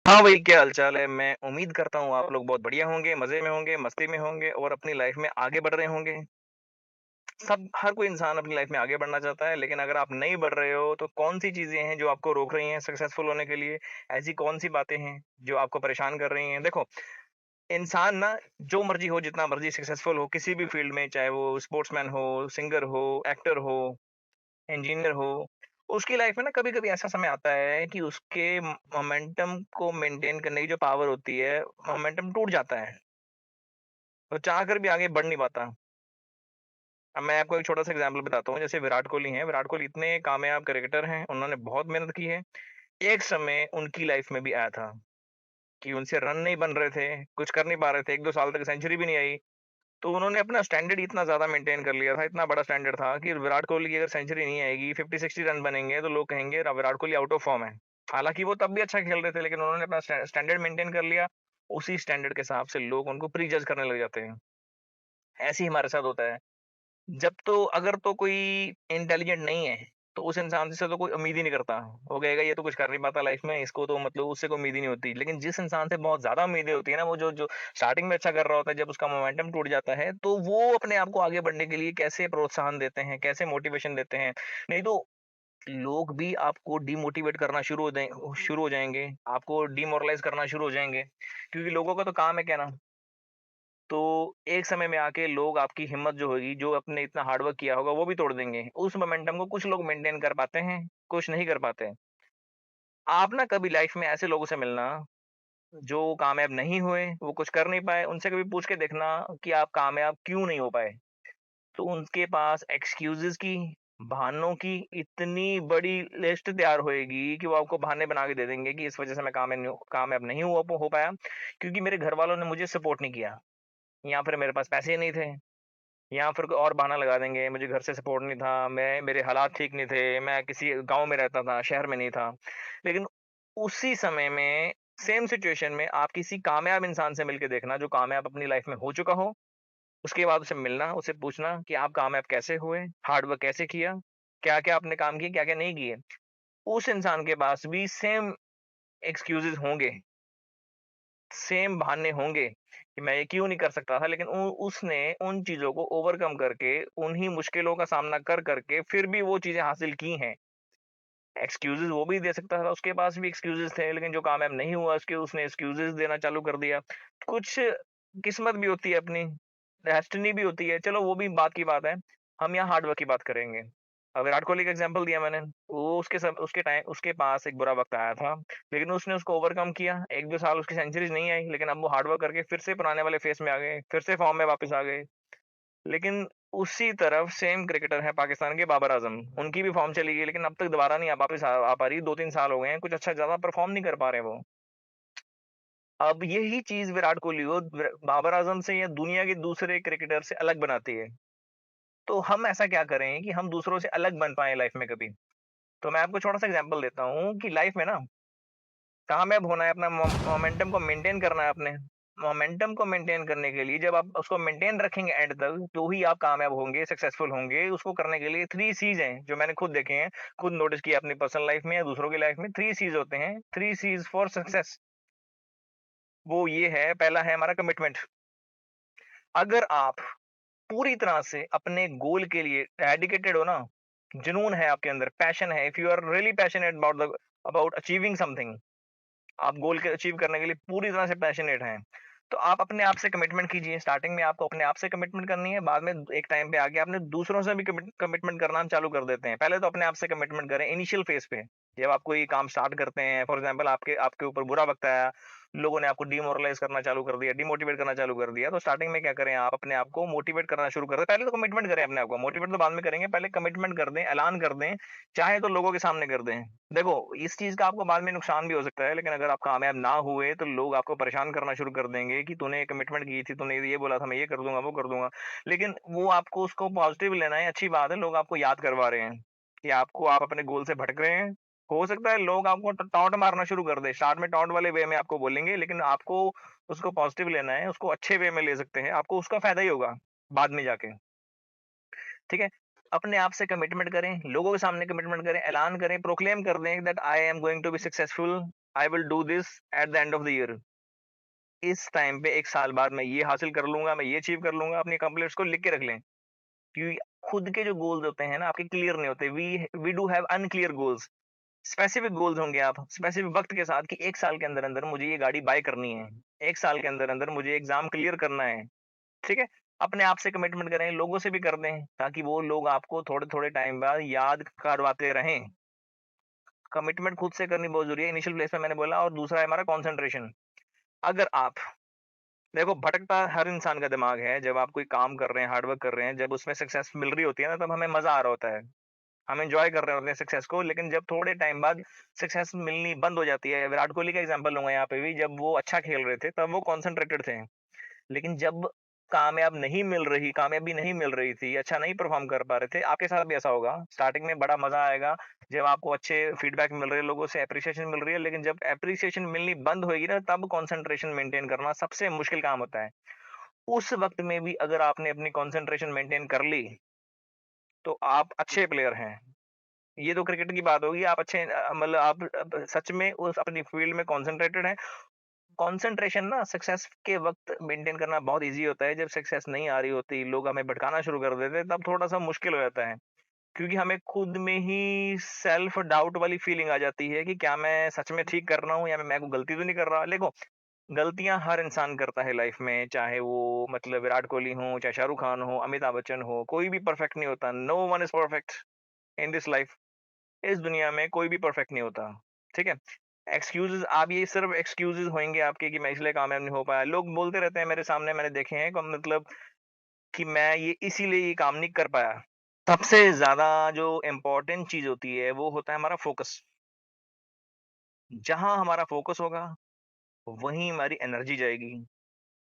हाँ भाई, क्या हाल-चाल है? मैं उम्मीद करता हूँ आप लोग बहुत बढ़िया होंगे, मज़े में होंगे, मस्ती में होंगे और अपनी लाइफ़ में आगे बढ़ रहे होंगे। हर कोई इंसान अपनी लाइफ़ में आगे बढ़ना चाहता है, लेकिन अगर आप नहीं बढ़ रहे हो, तो कौन-सी चीज़ें हैं जो आपको रोक रही हैं सक्सेसफुल होने के लिए? ऐसी कौन-सी बातें हैं जो आपको परेशान कर रही हैं? देखो, इंसान ना जो मर्ज़ी हो, जितना मर्ज़ी सक्सेसफुल हो, किसी भी फ़ील्ड में, चाहे वो स्पोर्ट्समैन हो, सिंगर हो, एक्टर हो, इंजीनियर हो, उसकी लाइफ़ में ना कभी-कभी ऐसा समय आता है कि उसके मोमेंटम को मेंटेन करने की जो पावर होती है, मोमेंटम टूट जाता है। तो चाह कर भी आगे बढ़ नहीं पाता। अब मैं आपको एक छोटा-सा एग्ज़ाम्पल बताता हूँ, जैसे विराट कोहली हैं, विराट कोहली इतने कामयाब क्रिकेटर हैं, उन्होंने बहुत मेहनत की है। एक समय उनकी लाइफ़ में भी आया था कि उनसे रन नहीं बन रहे थे, कुछ कर नहीं पा रहे थे, 1-2 साल तक सेंचुरी भी नहीं आई। तो उन्होंने अपना स्टैंडर्ड इतना ज़्यादा मेंटेन कर लिया था, इतना बड़ा स्टैंडर्ड था कि विराट कोहली की अगर सेंचुरी नहीं आएगी, 50-60 रन बनेंगे, तो लोग कहेंगे Virat Kohli out of form है। हालाँकि वो तब भी अच्छा खेल रहे थे, लेकिन उन्होंने अपना स्टैंडर्ड मेंटेन कर लिया। उसी स्टैंडर्ड के हिसाब से लोग उनको प्री जज करने लग जाते हैं। ऐसे ही हमारे साथ होता है। जब तो अगर तो कोई इंटेलिजेंट नहीं है, तो उस इंसान से तो कोई उम्मीद ही नहीं करता। वो कहेगा ये तो कुछ कर नहीं पाता लाइफ़ में, इसको तो मतलब उससे कोई उम्मीद ही नहीं होती। लेकिन जिस इंसान से बहुत ज़्यादा उम्मीदें होती है ना, वो जो जो स्टार्टिंग में अच्छा कर रहा होता है, जब उसका मोमेंटम टूट जाता है, तो वो अपने आप को आगे बढ़ने के लिए कैसे प्रोत्साहन देते हैं, कैसे मोटिवेशन देते हैं। नहीं तो लोग भी आपको डिमोटिवेट करना शुरू हो जाएँगे, आपको डिमोरलाइज़ करना शुरू हो जाएँगे। क्योंकि लोगों का तो काम है कहना। तो एक समय में आके लोग आपकी हिम्मत जो होगी, जो आपने इतना हार्ड वर्क किया होगा, वो भी तोड़ देंगे। उस मोमेंटम को कुछ लोग मेंटेन कर पाते हैं, कुछ नहीं कर पाते। आप ना कभी लाइफ में ऐसे लोगों से मिलना, जो कामयाब नहीं हुए, वो कुछ कर नहीं पाए, उनसे कभी पूछ के देखना कि आप कामयाब क्यों नहीं हो पाए? तो उनके पास एक्सक्यूज़ेज़ की, बहानों की इतनी बड़ी लिस्ट तैयार होएगी कि वो आपको बहाने बना के दे देंगे कि इस वज़ह से मैं कामयाब नहीं हो पाया, क्योंकि मेरे घरवालों ने मुझे सपोर्ट नहीं किया, या फिर मेरे पास पैसे ही नहीं थे। या फिर कोई और बहाना लगा देंगे, मुझे घर से सपोर्ट नहीं था, मेरे हालात ठीक नहीं थे, मैं किसी गाँव में रहता था, शहर में नहीं था। लेकिन उसी समय में सेम सिचुएशन में आप किसी कामयाब इंसान से मिलके देखना, जो कामयाब अपनी लाइफ़ में हो चुका हो, उसके बाद उससे मिलना, उससे पूछना कि आप कामयाब कैसे हुए? हार्ड वर्क कैसे किया? क्या-क्या आपने काम किए, क्या-क्या नहीं किए? उस इंसान के पास भी सेम एक्सक्यूज़ेज़ होंगे, सेम बहाने होंगे कि मैं ये क्यों नहीं कर सकता था, लेकिन उसने उन चीज़ों को ओवरकम करके, उन्हीं मुश्किलों का सामना कर के फिर भी वो चीज़ें हासिल की हैं। एक्सक्यूज़ेज़ वो भी दे सकता था, उसके पास भी एक्सक्यूज़ेज़ थे, लेकिन जो कामयाब नहीं हुआ उसके उसने एक्सक्यूज़ेज़ देना चालू कर दिया। कुछ किस्मत भी होती है अपनी, डेस्टिनी भी होती है, चलो वो भी बात की बात है। हम यहाँ हार्ड वर्क की बात करेंगे। विराट कोहली का एग्ज़ाम्पल दिया मैंने, वो उसके पास एक बुरा वक़्त आया था, लेकिन उसने उसको ओवरकम किया। 1-2 साल उसकी सेंचुरीज़ नहीं आई, लेकिन अब वो हार्ड वर्क करके फिर से पुराने वाले फ़ेज़ में आ गए, फिर से फ़ॉर्म में वापस आ गए। लेकिन उसी तरफ सेम क्रिकेटर है पाकिस्तान के बाबर आज़म, उनकी भी फ़ॉर्म चली गई, लेकिन अब तक दोबारा नहीं वापस आ पा रही, 2-3 साल हो गए हैं, कुछ अच्छा ज़्यादा परफ़ॉर्म नहीं कर पा रहे वो। अब यही चीज़ विराट कोहली को बाबर आज़म से या दुनिया के दूसरे क्रिकेटर से अलग बनाती है। तो हम ऐसा क्या करें कि हम दूसरों से अलग बन पाएँ लाइफ़ में कभी? तो मैं आपको छोटा-सा एग्ज़ाम्पल देता हूँ कि लाइफ़ में ना कामयाब होना है, अपना मोमेंटम को मेंटेन करना है अपने। मोमेंटम को मेंटेन करने के लिए जब आप उसको मेंटेन रखेंगे एंड तक, तो ही आप कामयाब होंगे, सक्सेसफुल होंगे। उसको करने के लिए 3 सीज़ हैं, जो मैंने खुद देखे हैं, खुद नोटिस किया अपनी पर्सनल लाइफ़ में या दूसरों की लाइफ़ में। 3 सीज़ होते हैं, 3 सीज़ फॉर सक्सेस। वो ये है, पहला है हमारा कमिटमेंट। अगर आप पूरी तरह से अपने गोल के लिए डेडिकेटेड हो ना, जुनून है आपके अंदर, पैशन है, if you are really passionate about achieving something, आप गोल के अचीव करने के लिए पूरी तरह से पैशनेट हैं, तो आप अपने आप से कमिटमेंट कीजिए। स्टार्टिंग में आपको अपने आप से कमिटमेंट करनी है, बाद में एक टाइम पे आके आपने दूसरों से भी कमिटमेंट करना हम चालू कर देते हैं। पहले तो अपने आप से कमिटमेंट करें इनिशियल फेज़ पे। जब आप कोई काम स्टार्ट करते हैं, फॉर एग्ज़ाम्पल आपके आपके ऊपर बुरा वक़्त आया, लोगों ने आपको डिमोरलाइज़ करना चालू कर दिया, डिमोटिवेट करना चालू कर दिया, तो स्टार्टिंग में क्या करें, आप अपने आप को मोटिवेट करना शुरू कर दें। पहले तो कमिटमेंट करें अपने आप को, मोटिवेट तो बाद में करेंगे, पहले कमिटमेंट कर दें, ऐलान कर दें, चाहे तो लोगों के सामने कर दें। देखो, इस चीज़ का आपको बाद में नुकसान भी हो सकता है, लेकिन अगर आप कामयाब ना हुए, तो लोग आपको परेशान करना शुरू कर देंगे कि तूने ये कमिटमेंट की थी, तूने ये बोला था मैं ये कर दूँगा, वो कर दूँगा। लेकिन वो आपको उसको पॉज़िटिव लेना है, अच्छी बात है, लोग आपको याद करवा रहे हैं कि आप अपने गोल से भटक रहे हैं। हो सकता है लोग आपको टॉन्ट मारना शुरू कर दें, स्टार्ट में टॉन्ट वाले वे में आपको बोलेंगे, लेकिन आपको उसको पॉज़िटिव लेना है, उसको अच्छे वे में ले सकते हैं, आपको उसका फ़ायदा ही होगा, बाद में जाके। ठीक है? अपने आप से कमिटमेंट करें, लोगों के सामने कमिटमेंट करें, ऐलान करें, प्रोक्लेम कर दें that I am going to be successful. I will do this at the end of the year. इस टाइम पे 1 साल बाद मैं ये हासिल कर लूँगा, मैं ये अचीव कर लूँगा, अपनी अकम्प्लिशमेंट्स को लिख के रख लें। क्योंकि खुद के जो गोल्स होते हैं ना आपके क्लियर नहीं होते। We do have unclear goals. Specific goals होंगे आप स्पेसिफिक वक़्त के साथ कि 1 साल के अंदर-अंदर मुझे ये गाड़ी बाय करनी है। 1 साल के अंदर-अंदर मुझे एग्ज़ाम क्लियर करना है। ठीक है? अपने आप से कमिटमेंट करें, लोगों से भी कर दें ताकि वो लोग आपको थोड़े-थोड़े टाइम बाद याद करवाते रहें। कमिटमेंट खुद से करनी बहुत ज़रूरी है इनिशियल फ़ेज़ में मैंने बोला और दूसरा है हमारा कंसंट्रेशन। अगर आप देखो भटकता हर इंसान का दिमाग है, जब आप कोई काम कर रहे हैं, हार्ड वर्क कर रहे हैं, जब उसमें सक्सेस मिल रही होती है ना, तब हमें मज़ा आ रहा होता है। हम एन्जॉय कर रहे होते हैं सक्सेस को, लेकिन जब थोड़े टाइम बाद सक्सेस मिलनी बंद हो जाती है, विराट कोहली का एग्ज़ाम्पल लूँगा यहाँ पे भी, जब वो अच्छा खेल रहे थे, तब वो कॉन्सन्ट्रेटेड थे। लेकिन जब कामयाबी नहीं मिल रही थी, अच्छा नहीं परफ़ॉर्म कर पा रहे थे, आपके साथ भी ऐसा होगा। स्टार्टिंग में बड़ा मज़ा आएगा, जब आपको अच्छे फीडबैक मिल रहे हैं, लोगों से एप्रिसिएशन मिल रही है, लेकिन जब एप्रिसिएशन मिलनी बंद होएगी ना, तब कंसंट्रेशन मेंटेन करना सबसे मुश्किल काम होता है। उस वक़्त में भी अगर आपने अपनी कंसंट्रेशन मेंटेन कर ली, तो आप अच्छे प्लेयर हैं। ये तो क्रिकेट की बात होगी, आप अच्छे मतलब आप सच में उस अपनी फील्ड में कंसंट्रेटेड हैं। कंसंट्रेशन ना सक्सेस के वक़्त मेंटेन करना बहुत ईज़ी होता है, जब सक्सेस नहीं आ रही होती, लोग हमें भटकाना शुरू कर देते हैं, तब थोड़ा-सा मुश्किल हो जाता है। क्योंकि हमें खुद में ही सेल्फ डाउट वाली फीलिंग आ जाती है कि क्या मैं सच में ठीक कर रहा हूँ या मैं कोई गलती तो नहीं कर रहा? देखो, गलतियाँ हर इंसान करता है लाइफ़ में, चाहे वो मतलब विराट कोहली हों, चाहे शाहरुख खान हो, अमिताभ बच्चन हो, कोई भी परफेक्ट नहीं होता। No one is perfect in this life. इस दुनिया में कोई भी परफेक्ट नहीं होता, ठीक है? एक्सक्यूज़ेज़ आप ये सिर्फ़ एक्सक्यूज़ेज़ होंगे आपके कि मैं इसलिए कामयाब नहीं हो पाया। लोग बोलते रहते हैं मेरे सामने मैंने देखे हैं क मतलब कि मैं ये इसीलिए ये काम नहीं कर पाया। सबसे ज़्यादा जो इम्पोर्टेंट चीज़ होती है वो होता है हमारा फ़ोकस। जहाँ हमारा फ़ोकस होगा, वहीं हमारी एनर्जी जाएगी।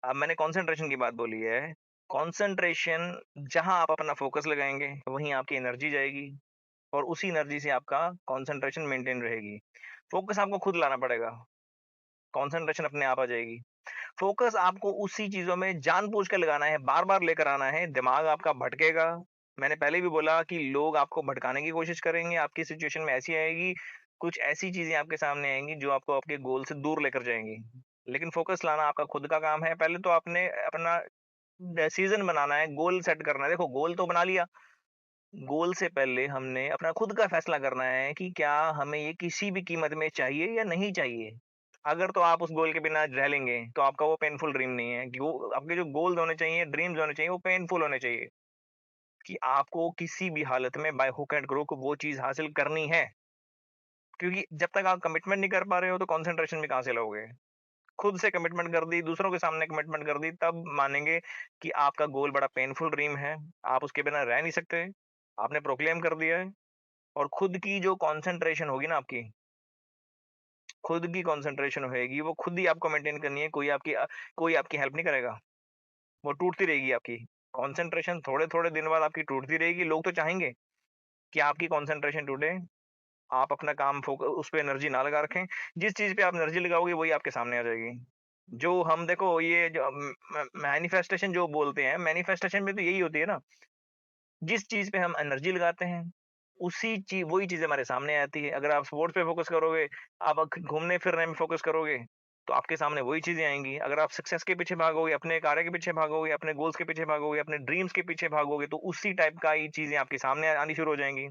अब मैंने कंसंट्रेशन की बात बोली है। कंसंट्रेशन जहाँ आप अपना फ़ोकस लगाएँगे, वहीं आपकी एनर्जी जाएगी और उसी एनर्जी से आपका कंसंट्रेशन मेंटेन रहेगी। फ़ोकस आपको खुद लाना पड़ेगा, कंसंट्रेशन अपने आप आ जाएगी। फ़ोकस आपको उसी चीज़ों में जानबूझ के लगाना है, बार-बार लेकर आना है, दिमाग आपका भटकेगा। मैंने पहले भी बोला कि लोग आपको भटकाने की कोशिश करेंगे, आपकी सिचुएशन में ऐसी आएगी, कुछ ऐसी चीज़ें आपके सामने आएँगी जो आपको आपके गोल से दूर लेकर जाएँगी। लेकिन फ़ोकस लाना आपका खुद का काम है, पहले तो आपने अपना डिसीज़न बनाना है, गोल सेट करना है। देखो गोल तो बना लिया, गोल से पहले हमने अपना खुद का फैसला करना है कि क्या हमें ये किसी भी कीमत में चाहिए या नहीं चाहिए। अगर तो आप उस गोल के बिना रह लेंगे, तो आपका वो पेनफुल ड्रीम नहीं है। कि वो आपके जो गोल्स होने चाहिए, ड्रीम्स होने चाहिए, वो पेनफुल होने चाहिए कि आपको किसी भी हालत में बाय हुक एंड क्रुक वो चीज़ हासिल करनी है। क्योंकि जब तक आप कमिटमेंट नहीं कर पा रहे हो, तो कंसंट्रेशन भी कहाँ से लाओगे? खुद से कमिटमेंट कर दी, दूसरों के सामने कमिटमेंट कर दी, तब मानेंगे कि आपका गोल बड़ा पेनफुल ड्रीम है, आप उसके बिना रह नहीं सकते, आपने प्रोक्लेम कर दिया है। और खुद की जो कंसंट्रेशन होगी ना आपकी, खुद की कंसंट्रेशन होएगी, वो खुद ही आपको मेंटेन करनी है, कोई आपकी हेल्प नहीं करेगा। वो टूटती रहेगी आपकी। कंसंट्रेशन थोड़े-थोड़े दिन बाद आपकी टूटती रहेगी, लोग तो चाहेंगे कि आपकी कंसंट्रेशन टूटे, आप अपना काम उस पे एनर्जी ना लगा रखें। जिस चीज़ पे आप एनर्जी लगाओगे, वही आपके सामने आ जाएगी। जो हम देखो ये जो मैनिफेस्टेशन जो बोलते हैं, मैनिफेस्टेशन में तो यही होती है ना, जिस चीज़ पे हम एनर्जी लगाते हैं, वही चीज़ हमारे सामने आती है। अगर आप स्पोर्ट्स पे फ़ोकस करोगे, आप घूमने-फिरने में फ़ोकस करोगे, तो आपके सामने वही चीज़ें आएँगी। अगर आप सक्सेस के पीछे भागोगे, अपने कार्य के पीछे भागोगे, अपने गोल्स के पीछे भागोगे, अपने ड्रीम्स के पीछे भागोगे, तो उसी टाइप का ही चीज़ें आपके सामने आनी शुरू हो जाएँगी।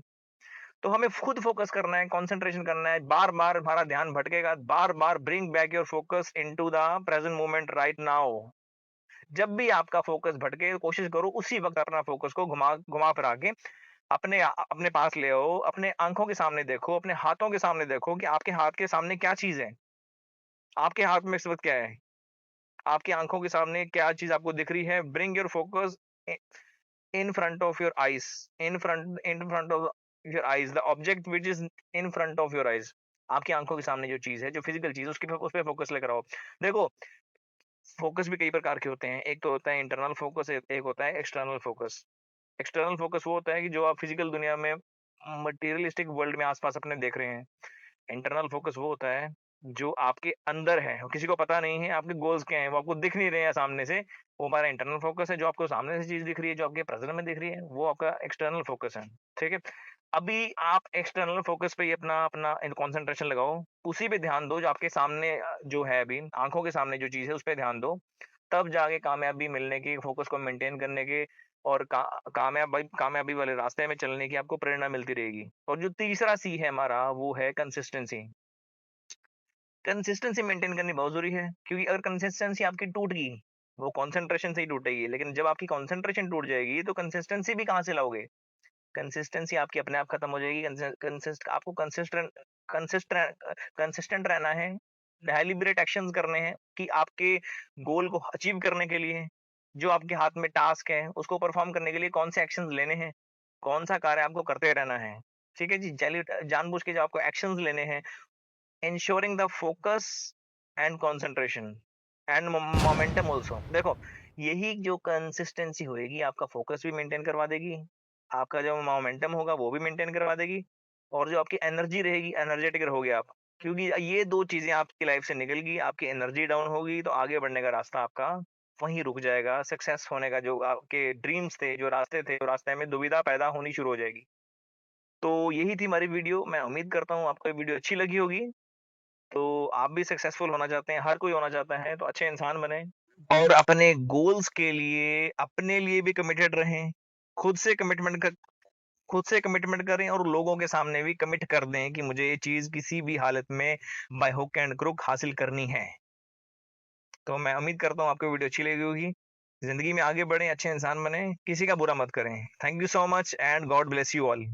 तो हमें खुद फ़ोकस करना है, कंसंट्रेशन करना है, बार-बार हमारा ध्यान भटकेगा, बार-बार bring back your focus into the present moment right now. जब भी आपका फ़ोकस भटके, कोशिश करो उसी वक़्त अपना फ़ोकस को घुमा-फिरा के अपने पास ले आओ, अपने आँखों के सामने देखो, अपने हाथों के सामने देखो कि आपके हाथ के सामने क्या चीज़ है? आपके हाथ में इस वक़्त क्या है? आपकी आँखों के सामने क्या चीज़ आपको दिख रही है? ब्रिंग योर फ़ोकस इ in front of your eyes, in front of your eyes, the object which is in front of your eyes. आपकी आँखों के सामने जो चीज़ है, जो फ़िज़िकल चीज़ है, उस पे फ़ोकस लेकर आओ। देखो, फ़ोकस भी कई प्रकार के होते हैं। एक तो होता है इंटरनल फ़ोकस, एक होता है एक्सटर्नल फ़ोकस। एक्सटर्नल फ़ोकस वो होता है कि जो आप फ़िज़िकल दुनिया में मटेरियलिस्टिक वर्ल्ड में आस-पास अपने देख रहे हैं। इंटरनल फ़ोकस वो होता है, जो आपके अंदर है और किसी को पता नहीं है आपके गोल्स क्या हैं, वो आपको दिख नहीं रहे हैं सामने से, वो हमारा इंटरनल फ़ोकस है। जो आपको सामने से चीज़ दिख रही है, जो आपके प्रेज़ेंट में दिख रही है, वो आपका एक्सटर्नल फ़ोकस है, ठीक है? अभी आप एक्सटर्नल फ़ोकस पे ही अपना अपना कंसंट्रेशन लगाओ, उसी पे ध्यान दो जो आपके सामने जो है अभी आँखों के सामने जो चीज़ है उस पे ध्यान दो। तब जाके कामयाबी मिलने की, फ़ोकस को मेंटेन करने के और कामयाबी वाले रास्ते में चलने की आपको प्रेरणा मिलती रहेगी। और जो तीसरा सी है हमारा वो है कंसिस्टेंसी। कंसिस्टेंसी मेंटेन करनी बहुत ज़रूरी है, क्योंकि अगर कंसिस्टेंसी आपकी टूट गई, वो कंसंट्रेशन से ही टूटेगी, लेकिन जब आपकी कंसंट्रेशन टूट जाएगी तो कंसिस्टेंसी भी कहाँ से लाओगे? कंसिस्टेंसी आपकी अपने आप खत्म हो जाएगी। आपको कंसिस्टेंट रहना है, डेलिब्रेट एक्शंस करने हैं कि आपके गोल को अचीव करने के लिए जो आपके हाथ में टास्क है उसको परफॉर्म करने के लिए कौन से एक्शंस लेने हैं, कौन सा कार्य आपको करते रहना है। ठीक है जी, जानबूझ के जो आपको एक्शंस लेने हैं, ensuring the focus and concentration and momentum also. देखो, यही जो कंसिस्टेंसी होएगी आपका फोकस भी मेंटेन करवा देगी, आपका जो मोमेंटम होगा वो भी मेंटेन करवा देगी, और जो आपकी एनर्जी रहेगी, एनर्जेटिक रहोगे आप। क्योंकि ये दो चीजें आपकी लाइफ से निकल गई, आपकी एनर्जी डाउन होगी तो आगे बढ़ने का रास्ता आपका वहीं रुक जाएगा। सक्सेस होने का जो आपके ड्रीम्स थे, जो रास्ते थे, जो रास्ते में दुविधा पैदा होनी शुरू हो जाएगी। तो यही थी हमारी वीडियो। मैं उम्मीद करता हूँ आपको ये वीडियो अच्छी लगी होगी। तो आप भी सक्सेसफुल होना चाहते हैं, हर कोई होना चाहता है, तो अच्छे इंसान बनें और अपने गोल्स के लिए, अपने लिए भी कमिटेड रहें। खुद से कमिटमेंट क खुद से कमिटमेंट करें और लोगों के सामने भी कमिट कर दें कि मुझे ये चीज़ किसी भी हालत में बाय हुक एंड क्रुक हासिल करनी है। तो मैं उम्मीद करता हूँ आपको वीडियो अच्छी लगी होगी। ज़िंदगी में आगे बढ़ें, अच्छे इंसान बनें, किसी का बुरा मत करें। Thank you so much and God bless you all.